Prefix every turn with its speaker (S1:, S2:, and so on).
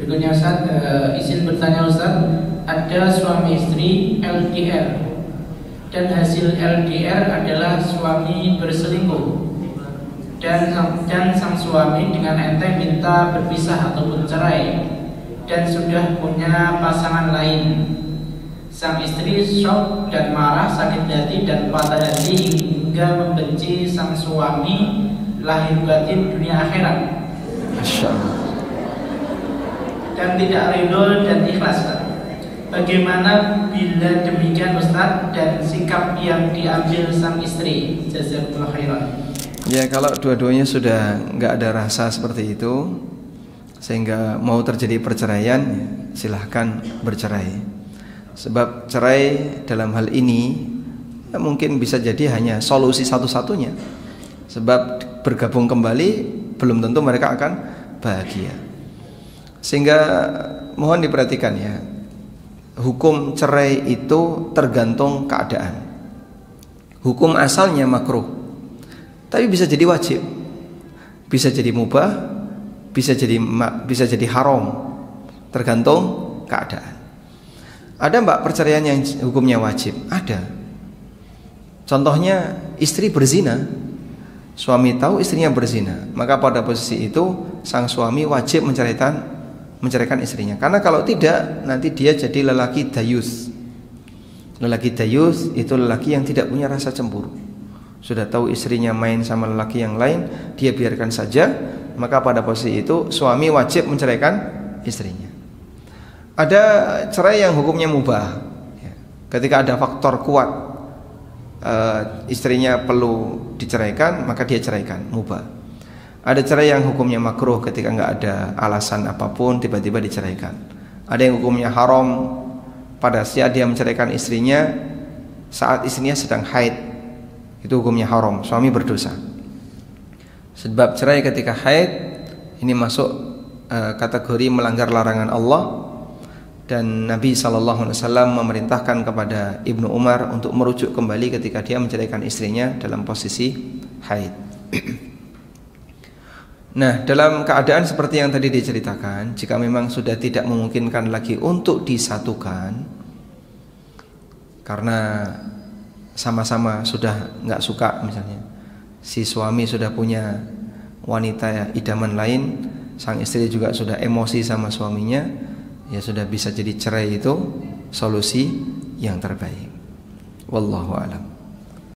S1: Berikutnya Ustaz, izin bertanya Ustaz, ada suami istri LDR dan hasil LDR adalah suami berselingkuh dan sang suami dengan enteng minta berpisah ataupun cerai dan sudah punya pasangan lain. Sang istri shock dan marah, sakit hati dan patah hati hingga membenci sang suami lahir batin dunia akhirat.
S2: Masya Allah.
S1: Dan tidak ridho dan ikhlas. Bagaimana bila demikian Ustaz dan sikap yang diambil sang istri? Jazakumullah khairan.
S2: Ya, kalau dua-duanya sudah nggak ada rasa seperti itu sehingga mau terjadi perceraian, ya, silahkan bercerai. Sebab cerai dalam hal ini ya, mungkin bisa jadi hanya solusi satu-satunya. Sebab bergabung kembali belum tentu mereka akan bahagia. Sehingga mohon diperhatikan ya, hukum cerai itu tergantung keadaan. Hukum asalnya makruh, tapi bisa jadi wajib, bisa jadi mubah, bisa jadi haram, tergantung keadaan. Ada mbak perceraian yang hukumnya wajib? Ada. Contohnya istri berzina, suami tahu istrinya berzina, maka pada posisi itu sang suami wajib menceraikan istrinya. Karena kalau tidak, nanti dia jadi lelaki dayus. Lelaki dayus itu lelaki yang tidak punya rasa cemburu. Sudah tahu istrinya main sama lelaki yang lain, dia biarkan saja. Maka pada posisi itu suami wajib menceraikan istrinya. Ada cerai yang hukumnya mubah. Ketika ada faktor kuat, istrinya perlu diceraikan, maka dia ceraikan, mubah. Ada cerai yang hukumnya makruh, ketika nggak ada alasan apapun tiba-tiba diceraikan. Ada yang hukumnya haram, pada saat dia menceraikan istrinya saat istrinya sedang haid, itu hukumnya haram, suami berdosa. Sebab cerai ketika haid ini masuk kategori melanggar larangan Allah. Dan Nabi SAW memerintahkan kepada Ibnu Umar untuk merujuk kembali ketika dia menceraikan istrinya dalam posisi haid. Nah, dalam keadaan seperti yang tadi diceritakan, jika memang sudah tidak memungkinkan lagi untuk disatukan karena sama-sama sudah nggak suka, misalnya si suami sudah punya wanita idaman lain, sang istri juga sudah emosi sama suaminya, ya sudah bisa jadi cerai itu solusi yang terbaik. Wallahu a'lam.